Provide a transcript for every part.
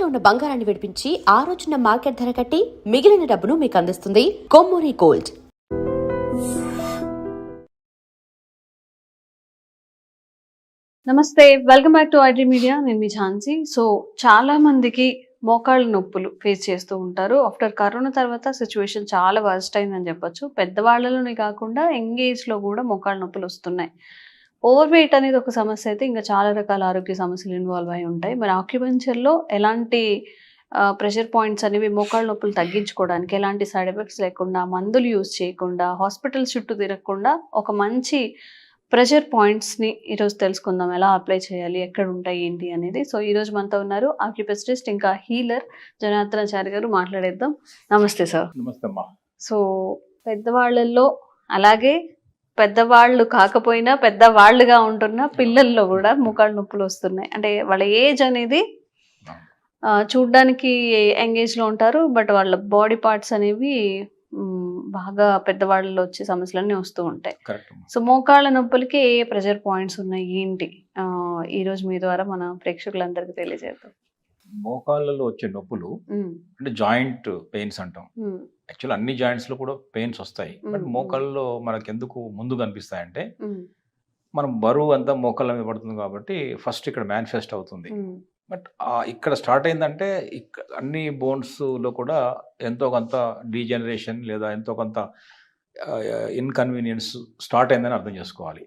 తాకట్టులో ఉన్న బంగారాన్ని విడిపించి ఆ రోజున మార్కెట్ ధర కట్టి మిగిలిన డబ్బును మీకు అందిస్తుంది కొమ్మూరి గోల్డ్. నమస్తే, welcome back to IT media. నేను మీ ఝాన్సీ. సో చాలా మందికి మోకాళ్ళ నొప్పులు ఫేస్ చేస్తూ ఉంటారు. ఆఫ్టర్ కరోనా తర్వాత సిచ్యువేషన్ చాలా వర్స్ట్ అయిందని చెప్పొచ్చు. పెద్దవాళ్ళలోనే కాకుండా యంగ్ ఏజ్లో కూడా మోకాళ్ళ నొప్పులు వస్తున్నాయి. ఓవర్ వెయిట్ అనేది ఒక సమస్య అయితే ఇంకా చాలా రకాల ఆరోగ్య సమస్యలు ఇన్వాల్వ్ అయి ఉంటాయి. మరి ఆక్యుపెన్చర్లో ఎలాంటి ప్రెషర్ పాయింట్స్ అనేవి మోకాళ్ళ నొప్పులు తగ్గించుకోవడానికి ఎలాంటి సైడ్ ఎఫెక్ట్స్ లేకుండా, మందులు యూజ్ చేయకుండా, హాస్పిటల్ చుట్టూ తిరగకుండా ఒక మంచి ప్రెషర్ పాయింట్స్ని ఈరోజు తెలుసుకుందాం. ఎలా అప్లై చేయాలి, ఎక్కడ ఉంటాయి, ఏంటి అనేది. సో ఈరోజు మనతో ఉన్నారు ఆక్యుపెస్టిస్ట్ ఇంకా హీలర్ జనార్దనాచారి గారు. మాట్లాడేద్దాం. నమస్తే సార్. నమస్తే అమ్మా. సో పెద్దవాళ్ళల్లో, అలాగే పెద్దవాళ్ళు కాకపోయినా పెద్దవాళ్ళుగా ఉంటున్న పిల్లల్లో కూడా మోకాళ్ళ నొప్పులు వస్తున్నాయి. అంటే వాళ్ళ ఏజ్ అనేది చూడ్డానికి యంగ్ ఏజ్లో ఉంటారు, బట్ వాళ్ళ బాడీ పార్ట్స్ అనేవి బాగా పెద్దవాళ్ళలో వచ్చే సమస్యలన్నీ వస్తూ ఉంటాయి. సో మోకాళ్ళ నొప్పులకి ఏ ప్రెషర్ పాయింట్స్ ఉన్నాయి, ఏంటి ఈరోజు మీ ద్వారా మన ప్రేక్షకులందరికీ తెలియజేద్దాం. మోకాళ్ళలో వచ్చే నొప్పులు అంటే జాయింట్ పెయిన్స్ అంటాం. యాక్చువల్ అన్ని జాయింట్స్ లో కూడా పెయిన్స్ వస్తాయి, బట్ మోకాళ్ళలో మనకు ఎందుకు ముందు కనిపిస్తాయంటే మనం బరువు అంతా మోకాళ్ళ మీద పడుతుంది కాబట్టి ఫస్ట్ ఇక్కడ మేనిఫెస్ట్ అవుతుంది. బట్ ఇక్కడ స్టార్ట్ అయిందంటే అన్ని బోన్స్ లో కూడా ఎంతో కొంత డీజనరేషన్ లేదా ఎంతో కొంత ఇన్కన్వీనియన్స్ స్టార్ట్ అయిందని అర్థం చేసుకోవాలి.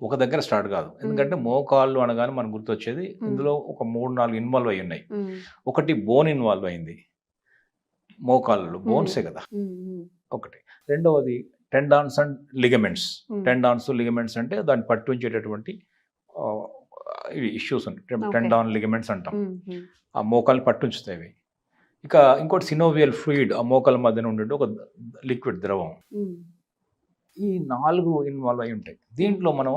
ఒక దగ్గర స్టార్ట్ కాదు. ఎందుకంటే మోకాళ్ళు అనగానే మనకు గుర్తొచ్చేది ఇందులో ఒక 3-4 ఇన్వాల్వ్ అయి ఉన్నాయి. ఒకటి బోన్ ఇన్వాల్వ్ అయింది. మోకాళ్ళు బోన్సే కదా ఒకటి. రెండవది టెండాన్స్ అండ్ లిగమెంట్స్. లిగమెంట్స్ అంటే దాన్ని పట్టుంచేటటువంటి ఇష్యూస్ ఉంటాయి. టెండాన్ లిగమెంట్స్ అంటాం. ఆ మోకాళ్ళు పట్టుంచుతాయి. ఇక ఇంకోటి సినోవియల్ ఫ్లూయిడ్, ఆ మోకాళ్ళ మధ్యన ఉండే ఒక లిక్విడ్ ద్రవం. ఈ 4 ఇన్వాల్వ్ అయి ఉంటాయి. దీంట్లో మనం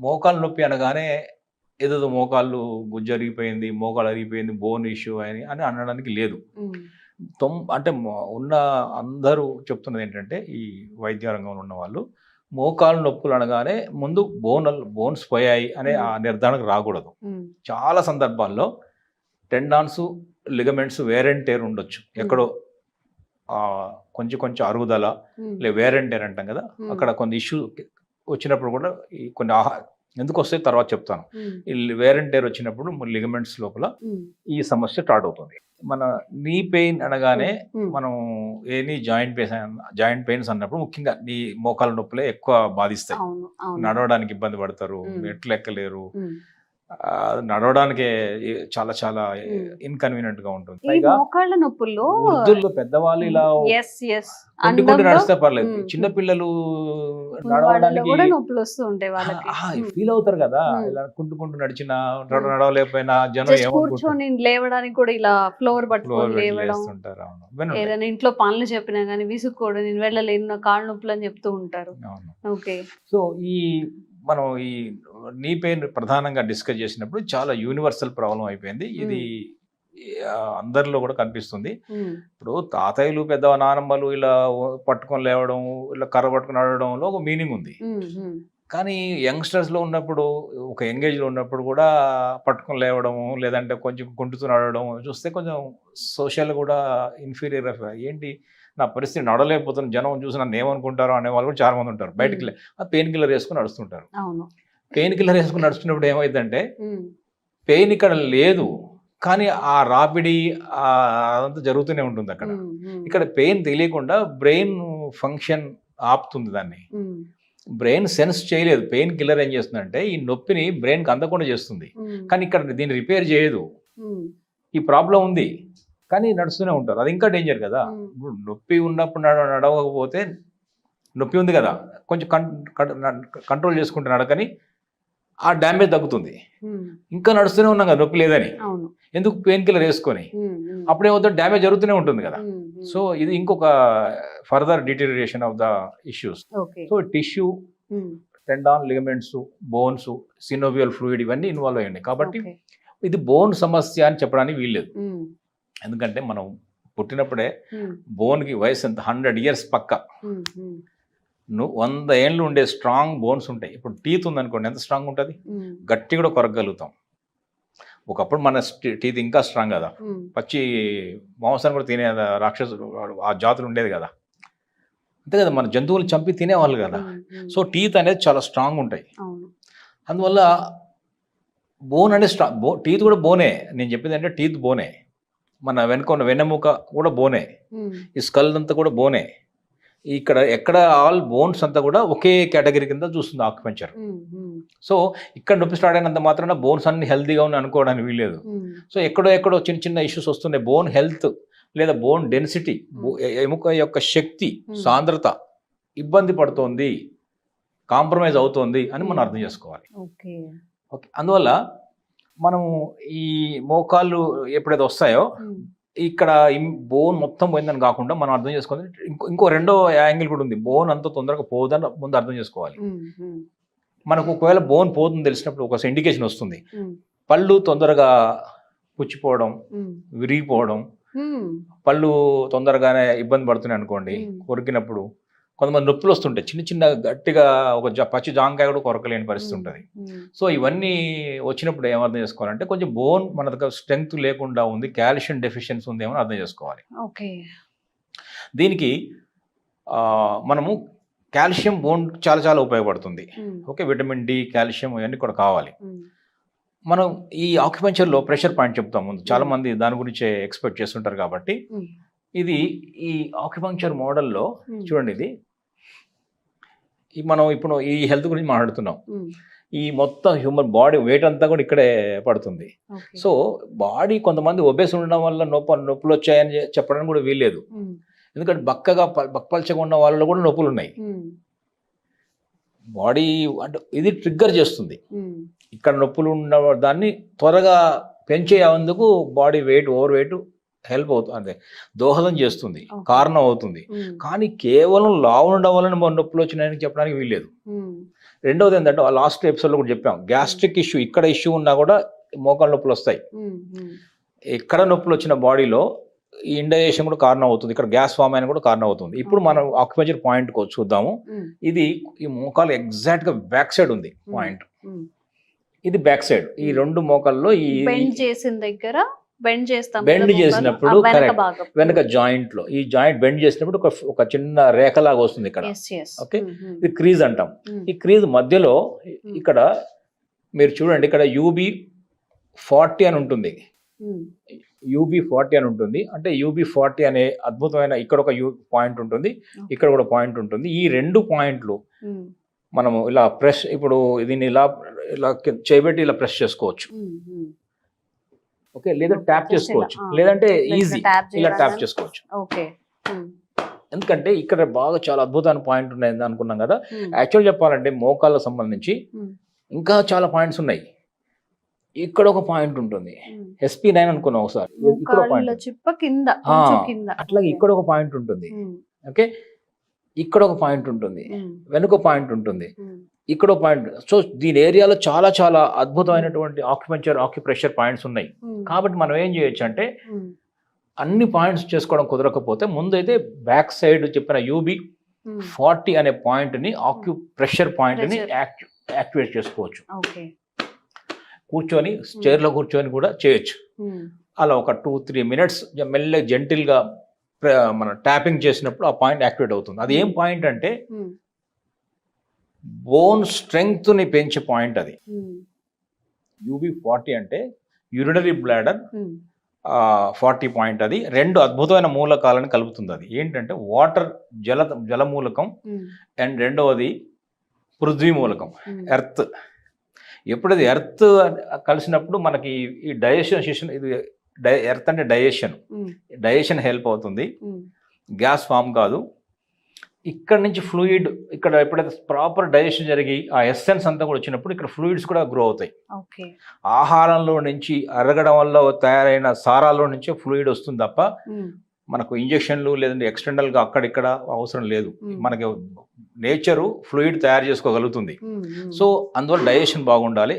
మోకాలు నొప్పి అనగానే ఏదో మోకాళ్ళు గుజ్జు అరిగిపోయింది, మోకాలు అరిగిపోయింది, బోన్ ఇష్యూ అని అనడానికి లేదు. అంటే ఉన్న అందరూ చెప్తున్నది ఏంటంటే, ఈ వైద్య రంగంలో ఉన్న వాళ్ళు మోకాలు నొప్పులు అనగానే ముందు బోన్స్ పోయాయి అనే ఆ నిర్ధారణకు రాకూడదు. చాలా సందర్భాల్లో tendons, ligaments wear and tear ఉండొచ్చు. ఎక్కడో కొంచెం అరుగుదల వేర్ అండ్ టేర్ అంటాం కదా, అక్కడ కొన్ని ఇష్యూ వచ్చినప్పుడు కూడా కొన్ని ఎందుకు వస్తాయి తర్వాత చెప్తాను. ఈ వేర్ అండ్ టేర్ వచ్చినప్పుడు లిగమెంట్స్ లోపల ఈ సమస్య స్టార్ట్ అవుతుంది. మన నీ పెయిన్ అనగానే మనం ఎనీ జాయింట్ పెయిన్స్ అన్నప్పుడు ముఖ్యంగా నీ మోకాల నొప్పులే ఎక్కువ బాధిస్తాయి. నడవడానికి ఇబ్బంది పడతారు, మెట్లు ఎక్కలేరు, నడవడానికి చాలా చాలా ఇన్కన్వీనియంట్ గా ఉంటుంది. మోకాళ్ళ నొప్పుల్లో వృద్ధుల్లో పెద్దవాళ్ళు ఇలా కుంటుకుంటూ నడిస్తే పర్లేదు, చిన్న పిల్లలు నడవడానికి నొప్పులు వస్తూ ఉంటాయి. వాళ్ళకి ఫీల్ అవుతారు కదా, ఇలా కుంటుకుంటూ నడిచినా నడవలేకపోయినా జనం కూర్చొని లేవడానికి కూడా ఇలా ఫ్లోర్ పట్టుకొని లేస్తుంటారు. ఏదైనా ఇంట్లో పనులు చెప్పినా గానీ విసుక్కోవడం, నేను వెళ్ళలేను, కాళ్ళ నొప్పులు అని చెప్తూ ఉంటారు. ఓకే. సో మనం ఈ నీ పెయిన్ ప్రధానంగా డిస్కస్ చేసినప్పుడు చాలా యూనివర్సల్ ప్రాబ్లం అయిపోయింది. ఇది అందరిలో కూడా కనిపిస్తుంది. ఇప్పుడు తాతయ్యలు, పెద్ద నానమ్మలు ఇలా పట్టుకొని లేవడం, ఇలా కర్ర పట్టుకుని నడవడంలో ఒక మీనింగ్ ఉంది. కానీ యంగ్స్టర్స్లో ఉన్నప్పుడు, ఒక ఎంగేజ్లో ఉన్నప్పుడు కూడా పట్టుకొని లేవడం, లేదంటే కొంచెం కుంటుతూ నడవడం చూస్తే కొంచెం సోషల్ కూడా ఇన్ఫీరియర్. ఏంటి నా పరిస్థితి, నడవలేకపోతున్న జనం చూసి నన్ను ఏమనుకుంటారో అనే వాళ్ళు కూడా చాలా మంది ఉంటారు. బయటికి పెయిన్ కిల్లర్ వేసుకుని నడుస్తుంటారు. పెయిన్ కిల్లర్ వేసుకుని నడుస్తున్నప్పుడు ఏమైందంటే పెయిన్ ఇక్కడ లేదు, కానీ ఆ రాపిడి అదంతా జరుగుతూనే ఉంటుంది అక్కడ. ఇక్కడ పెయిన్ తెలియకుండా బ్రెయిన్ ఫంక్షన్ ఆపుతుంది. దాన్ని బ్రెయిన్ సెన్స్ చేయలేదు. పెయిన్ కిల్లర్ ఏం చేస్తుందంటే ఈ నొప్పిని బ్రెయిన్కి అందకుండా చేస్తుంది, కానీ ఇక్కడ దీన్ని రిపేర్ చేయదు. ఈ ప్రాబ్లం ఉంది కానీ నడుస్తూనే ఉంటారు. అది ఇంకా డేంజర్ కదా. ఇప్పుడు నొప్పి ఉన్నప్పుడు నడవకపోతే, నొప్పి ఉంది కదా కొంచెం కంట్రోల్ చేసుకుంటే నడకని ఆ డ్యామేజ్ తగ్గుతుంది. ఇంకా నడుస్తూనే ఉన్నాం కదా నొప్పి లేదని, ఎందుకు పెయిన్ కిల్లర్ వేసుకొని, అప్పుడేమవుతుంది, డ్యామేజ్ జరుగుతూనే ఉంటుంది కదా. సో ఇది ఇంకొక further deterioration of the issues. So tissue, tendon, ligaments, bones, synovial fluid ఇవన్నీ ఇన్వాల్వ్ అయ్యాయి. కాబట్టి ఇది బోన్ సమస్య అని చెప్పడానికి వీల్లేదు. ఎందుకంటే మనం పుట్టినప్పుడే బోన్కి వయసు ఎంత, 100 years పక్క. 100 ఏళ్ళు ఉండే స్ట్రాంగ్ బోన్స్ ఉంటాయి. ఇప్పుడు టీత్ ఉందనుకోండి, ఎంత స్ట్రాంగ్ ఉంటుంది, గట్టి కూడా కొరగలుగుతాం. ఒకప్పుడు మన టీత్ ఇంకా స్ట్రాంగ్ కదా, పచ్చి మాంసాన్ని కూడా తినే రాక్షసు ఆ జాతులు ఉండేది కదా, అంతే కదా, మన జంతువులు చంపి తినేవాళ్ళు కదా. సో టీత్ అనేది చాలా స్ట్రాంగ్ ఉంటాయి. అందువల్ల బోన్ అనేది టీత్ కూడా బోనే. నేను చెప్పింది అంటే టీత్ బోనే, మన వెనుక ఉన్న వెన్నెముక కూడా బోనే, ఈ స్కల్ అంతా కూడా బోనే. ఇక్కడ ఎక్కడ ఆల్ బోన్స్ అంతా కూడా ఒకే కేటగిరీ కింద చూస్తుంది ఆక్యుపెంచర్. సో ఇక్కడ నొప్పి స్టార్ట్ అయినంత మాత్రాన బోన్స్ అన్ని హెల్తీగా ఉన్నాయి అనుకోవడానికి వీల్లేదు. సో ఎక్కడో చిన్న చిన్న ఇష్యూస్ వస్తున్నాయి. బోన్ హెల్త్ లేదా బోన్ డెన్సిటీ, ఎముక యొక్క శక్తి సాంద్రత ఇబ్బంది పడుతోంది, కాంప్రమైజ్ అవుతోంది అని మనం అర్థం చేసుకోవాలి. ఓకే, అందువల్ల మనము ఈ మోకాళ్ళు ఎప్పుడైతే వస్తాయో ఇక్కడ బోన్ మొత్తం పోయిందని కాకుండా మనం అర్థం చేసుకోవాలి. ఇంకో రెండో యాంగిల్ కూడా ఉంది. బోన్ అంత తొందరగా పోదని ముందు అర్థం చేసుకోవాలి. మనకు ఒకవేళ బోన్ పోతుంది తెలిసినప్పుడు ఒక ఇండికేషన్ వస్తుంది. పళ్ళు తొందరగా పుచ్చిపోవడం, విరిగిపోవడం, పళ్ళు తొందరగానే ఇబ్బంది పడుతున్నాయి అనుకోండి, కొరికినప్పుడు కొంతమంది నొప్పులు వస్తుంటాయి. చిన్న చిన్న గట్టిగా ఒక పచ్చి జాంకాయ కూడా కొరకలేని పరిస్థితి ఉంటుంది. సో ఇవన్నీ వచ్చినప్పుడు ఏమర్థం చేసుకోవాలంటే కొంచెం బోన్ మన దగ్గర స్ట్రెంగ్త్ లేకుండా ఉంది, కాల్షియం డెఫిషియన్సీ ఉంది ఏమని అర్థం చేసుకోవాలి. దీనికి మనము కాల్షియం బోన్ చాలా చాలా ఉపయోగపడుతుంది. ఓకే, విటమిన్ డి, కాల్షియం ఇవన్నీ కూడా కావాలి. మనం ఈ ఆక్యుపెంచర్లో ప్రెషర్ పాయింట్ చెప్తాం ముందు, చాలా మంది దాని గురించి ఎక్స్పెక్ట్ చేస్తుంటారు. కాబట్టి ఇది ఈ ఆక్యుపంక్చర్ మోడల్లో చూడండి, ఇది మనం ఇప్పుడు ఈ హెల్త్ గురించి మాట్లాడుతున్నాం. ఈ మొత్తం హ్యూమన్ బాడీ వెయిట్ అంతా కూడా ఇక్కడే పడుతుంది. సో బాడీ కొంతమంది ఒబేస్ ఉండడం వల్ల నొప్పులు వచ్చాయని చెప్పడానికి కూడా వీల్లేదు. ఎందుకంటే బక్కపలచగా ఉన్న వాళ్ళలో కూడా నొప్పులు ఉన్నాయి. బాడీ అంటే ఇది ట్రిగ్గర్ చేస్తుంది. ఇక్కడ నొప్పులు ఉన్న దాన్ని త్వరగా పెంచేందుకు body weight, over weight help అవుతుంది, అంటే దోహదం చేస్తుంది, కారణం అవుతుంది. కానీ కేవలం లావు ఉండడం వల్ల నొప్పులు వచ్చినాయని చెప్పడానికి వీల్లేదు. రెండవది ఏంటంటే లాస్ట్ ఎపిసోడ్లో కూడా చెప్పాం, గ్యాస్ట్రిక్ ఇష్యూ, ఇక్కడ ఇష్యూ ఉన్నా కూడా మోకాళ్ళ నొప్పులు వస్తాయి. ఎక్కడ నొప్పులు వచ్చిన బాడీలో ఈ ఇండైజెషన్ కూడా కారణం అవుతుంది, ఇక్కడ గ్యాస్ ఫామ్ అయినా కూడా కారణం అవుతుంది. ఇప్పుడు మనం ఆక్యుపెంచర్ పాయింట్ చూద్దాము. ఇది ఈ మోకాలు ఎగ్జాక్ట్ గా బ్యాక్ సైడ్ ఉంది పాయింట్, ఇది బ్యాక్ సైడ్. ఈ రెండు మోకాల్లో ఈ బెండ్ చేసిన దగ్గర బెండ్ చేసినప్పుడు వెనక జాయింట్ లో, ఈ జాయింట్ బెండ్ చేసినప్పుడు ఒక చిన్న రేఖలాగా వస్తుంది ఇక్కడ. ఓకే, ఇది క్రీజ్ అంటాం. ఈ క్రీజ్ మధ్యలో ఇక్కడ మీరు చూడండి, ఇక్కడ UB40 అని ఉంటుంది. UB40 అని ఉంటుంది. అంటే UB40 అనే అద్భుతమైన ఇక్కడ ఒక పాయింట్ ఉంటుంది, ఇక్కడ కూడా పాయింట్ ఉంటుంది. ఈ రెండు పాయింట్లు మనము ఇలా ప్రెస్, ఇప్పుడు దీన్ని ఇలా చేయబెట్టి ఇలా ప్రెస్ చేసుకోవచ్చు. ఓకే, లేదా ట్యాప్ చేసుకోవచ్చు, లేదంటే ఈజీ ఇలా ట్యాప్ చేసుకోవచ్చు. ఎందుకంటే ఇక్కడ బాగా చాలా అద్భుతమైన పాయింట్ ఉన్నాయి అనుకున్నాం కదా. యాక్చువల్ చెప్పాలంటే మోకాళ్ళకు సంబంధించి ఇంకా చాలా పాయింట్స్ ఉన్నాయి. ఇక్కడ ఒక పాయింట్ ఉంటుంది, SP9 అనుకున్నాం ఒకసారి, అట్లాగే ఇక్కడ ఒక పాయింట్ ఉంటుంది. ఓకే, ఇక్కడ ఒక పాయింట్ ఉంటుంది, వెనుక పాయింట్ ఉంటుంది, ఇక్కడ పాయింట్. సో దీని ఏరియాలో చాలా చాలా అద్భుతమైనటువంటి ఆక్యుప్రెషర్ పాయింట్స్ ఉన్నాయి. కాబట్టి మనం ఏం చేయొచ్చు అంటే అన్ని పాయింట్స్ చేసుకోవడం కుదరకపోతే ముందైతే బ్యాక్ సైడ్ చెప్పిన UB40 అనే పాయింట్ ని, ఆక్యుప్రెషర్ పాయింట్ ని యాక్టివేట్ చేసుకోవచ్చు. కూర్చొని చైర్లో కూర్చొని కూడా చేయొచ్చు. అలా ఒక 2-3 minutes మెల్లగా జెంటిల్ గా మనం ట్యాపింగ్ చేసినప్పుడు ఆ పాయింట్ యాక్టివేట్ అవుతుంది. అది ఏం పాయింట్ అంటే బోన్ స్ట్రెంగ్త్ ని పెంచే పాయింట్ అది. UB40 అంటే యూరినరీ బ్లాడర్ 40 పాయింట్. అది రెండు అద్భుతమైన మూలకాలను కలుపుతుంది. అది ఏంటంటే వాటర్, జలమూలకం, అండ్ రెండవది పృథ్వీ మూలకం, ఎర్త్. ఎప్పుడైతే ఎర్త్ కలిసినప్పుడు మనకి ఈ డైజెషన్, ఇది ఎర్త్ అంటే డైజెషన్ హెల్ప్ అవుతుంది, గ్యాస్ ఫామ్ కాదు. ఇక్కడ నుంచి ఫ్లూయిడ్, ఇక్కడ ఎప్పుడైతే ప్రాపర్ డైజెషన్ జరిగి ఆ ఎస్సెన్స్ అంతా కూడా వచ్చినప్పుడు ఇక్కడ ఫ్లూయిడ్స్ కూడా గ్రో అవుతాయి. ఆహారంలో నుంచి అరగడం వల్ల తయారైన సారాల్లో నుంచి ఫ్లూయిడ్ వస్తుంది తప్ప మనకు ఇంజెక్షన్లు లేదంటే ఎక్స్టర్నల్ గా అక్కడిక్కడ అవసరం లేదు. మనకి నేచరు ఫ్లూయిడ్ తయారు చేసుకోగలుగుతుంది. సో అందువల్ల డైజెషన్ బాగుండాలి.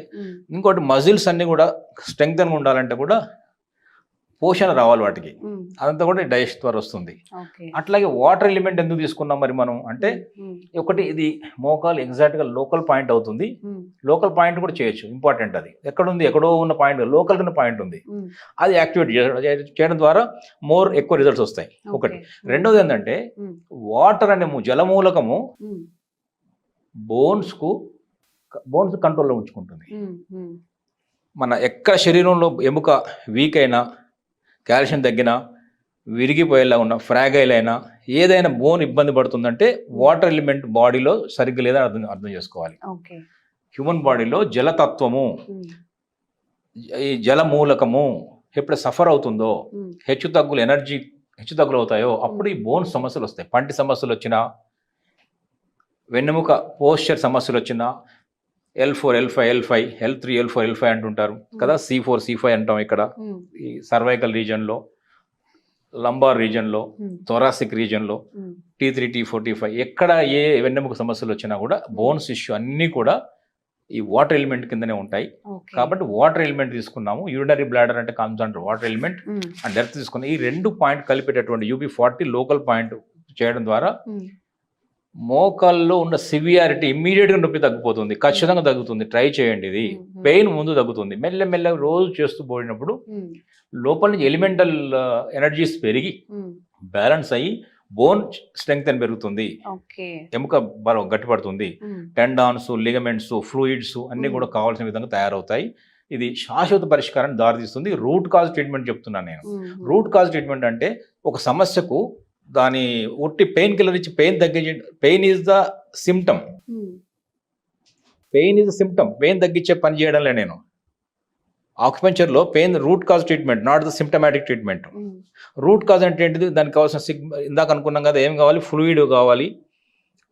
ఇంకోటి మజిల్స్ అన్ని కూడా స్ట్రెంగ్త్ గా ఉండాలంటే కూడా పోషణ రావాలి వాటికి, ఉమ్, అదంతా కూడా డైజెషన్ ద్వారా వస్తుంది. ఓకే. అట్లాగే వాటర్ ఎలిమెంట్ ఎందుకు తీసుకున్నాం మరి మనం అంటే, ఉమ్, ఒకటి ఇది మోకాలు ఎగ్జాక్ట్గా లోకల్ పాయింట్ అవుతుంది. ఉమ్, లోకల్ పాయింట్ కూడా చేయొచ్చు, ఇంపార్టెంట్. అది ఎక్కడుంది, ఎక్కడో ఉన్న పాయింట్, లోకల్ కింద పాయింట్ ఉంది, ఉమ్, అది యాక్టివేట్ చేయడం ద్వారా ఎక్కువ రిజల్ట్స్ వస్తాయి. ఒకటి. రెండోది ఏంటంటే ఉమ్, వాటర్ అనే జలమూలకము ఉమ్, బోన్స్ కంట్రోల్లో ఉంచుకుంటుంది. ఉమ్, ఉమ్, మన ఎక్కడ శరీరంలో ఎముక వీక్ అయినా, కాల్షియం తగ్గినా, విరిగిపోయేలా ఉన్న ఫ్రాగైల్ అయినా, ఏదైనా బోన్ ఇబ్బంది పడుతుందంటే వాటర్ ఎలిమెంట్ బాడీలో సరిగ్గా లేదని అర్థం చేసుకోవాలి. ఓకే. హ్యూమన్ బాడీలో జలతత్వము, ఉమ్, ఈ జలమూలకము ఎప్పుడు సఫర్ అవుతుందో, ఉమ్, ఎనర్జీ హెచ్చుతగ్గులు అవుతాయో అప్పుడు ఈ బోన్ సమస్యలు వస్తాయి. పంటి సమస్యలు వచ్చినా, వెన్నెముక పోస్చర్ సమస్యలు వచ్చినా, L4, L5, L3, L4, L5 అంటుంటారు కదా, C4, C5 అంటాం ఇక్కడ. ఉమ్, ఈ సర్వైకల్ రీజన్లో, లంబార్ రీజన్లో, ఉమ్, థొరాసిక్ రీజన్లో, ఉమ్, T3, T4, T5 ఎక్కడ ఏ వెన్నెముక సమస్యలు వచ్చినా కూడా బోన్స్ ఇష్యూ అన్నీ కూడా ఈ వాటర్ ఎలిమెంట్ కిందనే ఉంటాయి. ఓకే. కాబట్టి వాటర్ ఎలిమెంట్ తీసుకున్నాము. యూరినరీ బ్లాడర్ అంటే concentrate water element um, and depth తీసుకున్నాం. ఈ 2 పాయింట్ కలిపేటటువంటి UB40 లోకల్ పాయింట్ చేయడం ద్వారా ఉమ్, మోకాల్లో ఉన్న సివియారిటీ ఇమ్మీడియట్గా నొప్పి తగ్గిపోతుంది, ఖచ్చితంగా తగ్గుతుంది. ట్రై చేయండి. ఇది పెయిన్ ముందు తగ్గుతుంది, మెల్లమెల్లగా రోజు చేస్తూ పోయినప్పుడు ఉమ్, లోపల నుంచి ఎలిమెంటల్ ఎనర్జీస్ పెరిగి ఉమ్, బ్యాలెన్స్ అయ్యి బోన్ స్ట్రెంగ్త్ అని పెరుగుతుంది, ఓకే. ఎముక బలం గట్టిపడుతుంది, ఉమ్, టెండాన్స్, లిగమెంట్స్, ఫ్లూయిడ్స్ అన్నీ కూడా కావాల్సిన విధంగా తయారవుతాయి. ఇది శాశ్వత పరిష్కారాన్ని దారితీస్తుంది. రూట్ కాజ్ ట్రీట్మెంట్ చెప్తున్నాను నేను. ఉమ్, రూట్ కాజ్ ట్రీట్మెంట్ అంటే ఒక సమస్యకు దాని ఒట్టి పెయిన్ కిల్లర్ ఇచ్చి పెయిన్ తగ్గించే, pain is the symptom, um, pain తగ్గించే పని చేయడంలే నేను. ఆక్యుపంచర్లో pain root cause treatment, not the symptomatic treatment. Um, root cause అంటే ఏంటిది, దానికి కావాల్సిన ఇందాక అనుకున్నాం కదా, ఏం కావాలి, ఫ్లూయిడ్ కావాలి,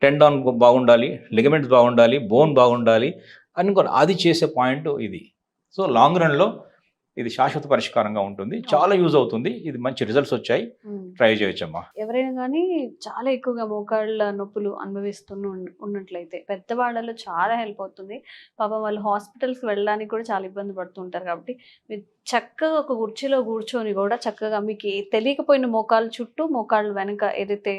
టెండాన్ బాగుండాలి, లిగమెంట్స్ బాగుండాలి, బోన్ బాగుండాలి అనుకోవాలి. అది చేసే పాయింట్ ఇది. సో లాంగ్ రన్లో ఇది శాశ్వత పరిష్కారంగా ఉంటుంది, చాలా యూజ్ అవుతుంది. ఇది మంచి రిజల్ట్స్ వచ్చాయి, ఉమ్. ట్రై చేయొచ్చమ్మా. ఎవరైనా కానీ చాలా ఎక్కువగా మోకాళ్ళ నొప్పులు ఉన్నట్లయితే పెద్దవాళ్ళలో చాలా హెల్ప్ అవుతుంది. పాపం వాళ్ళు హాస్పిటల్స్కి వెళ్ళడానికి కూడా చాలా ఇబ్బంది పడుతుంటారు. కాబట్టి మీరు చక్కగా ఒక కుర్చీలో కూర్చొని కూడా చక్కగా మీకు తెలియకపోయిన మోకాళ్ళ చుట్టూ, మోకాళ్ళ వెనక ఏదైతే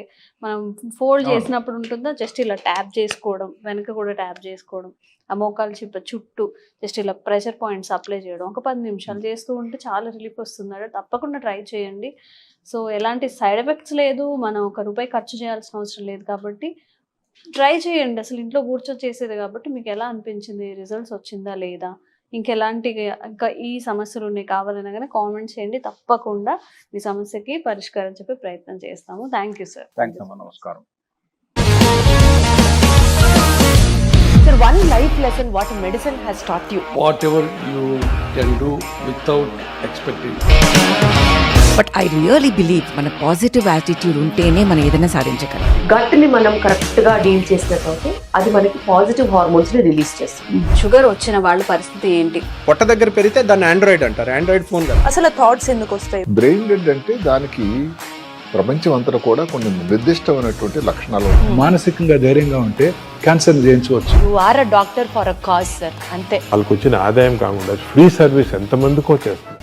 మనం ఫోల్డ్ చేసినప్పుడు ఉంటుందో జస్ట్ ఇలా ట్యాప్ చేసుకోవడం, వెనక కూడా ట్యాప్ చేసుకోవడం, ఆ మోకాళ్ళ చిప్ప చుట్టూ జస్ట్ ఇలా ప్రెషర్ పాయింట్స్ అప్లై చేయడం ఒక 10 నిమిషాలు చేస్తూ ఉంటే చాలా రిలీఫ్ వస్తుంది. తప్పకుండా ట్రై చేయండి. సో ఎలాంటి సైడ్ ఎఫెక్ట్స్ లేదు, మనం ₹1 ఖర్చు చేయాల్సిన అవసరం లేదు. కాబట్టి ట్రై చేయండి. అసలు ఇంట్లో కూర్చొని చేసేది కాబట్టి మీకు ఎలా అనిపించింది, రిజల్ట్స్ వచ్చిందా లేదా, ఇంకా ఈ సమస్యలు ఉన్నాయి కావాలన్నా కానీ కామెంట్ చేయండి. తప్పకుండా మీ సమస్యకి పరిష్కారం చెప్పే ప్రయత్నం చేస్తాము. Thank you sir. థ్యాంక్స్ అమ్మా, నమస్కారం. Sir, one life lesson what medicine has taught you. Whatever you can do without expecting. But I really believe మన పాజిటివ్ యాటిట్యూడ్ ఉంటేనే మనం ఏదైనా సాధించగలం. గట్ని మనం కరెక్ట్గా డీల్ చేసినట్లయితే అది మనకి పాజిటివ్ హార్మోన్స్ని రిలీజ్ చేస్తుంది. షుగర్ వచ్చిన వాళ్ళ పరిస్థితి ఏంటి? పొట్ట దగ్గర పెరిగితే దాన్ని ఆండ్రాయిడ్ అంటారు, ఆండ్రాయిడ్ ఫోన్ కదా. అసలు థాట్స్ ఎందుకు వస్తాయి? బ్రెయిన్ డెడ్ అంటే దానికి ప్రపంచం అంతా కూడా కొన్ని నిర్దిష్టమైనటువంటి లక్షణాలు ఉన్నాయి. మానసికంగా ధైర్యంగా ఉంటే క్యాన్సర్ జయించవచ్చు. You are a doctor for a cause, sir. అంతే. వాళ్ళకి వచ్చిన ఆదాయం కాకుండా ఫ్రీ సర్వీస్ ఎంతమందికో చేస్తుంది.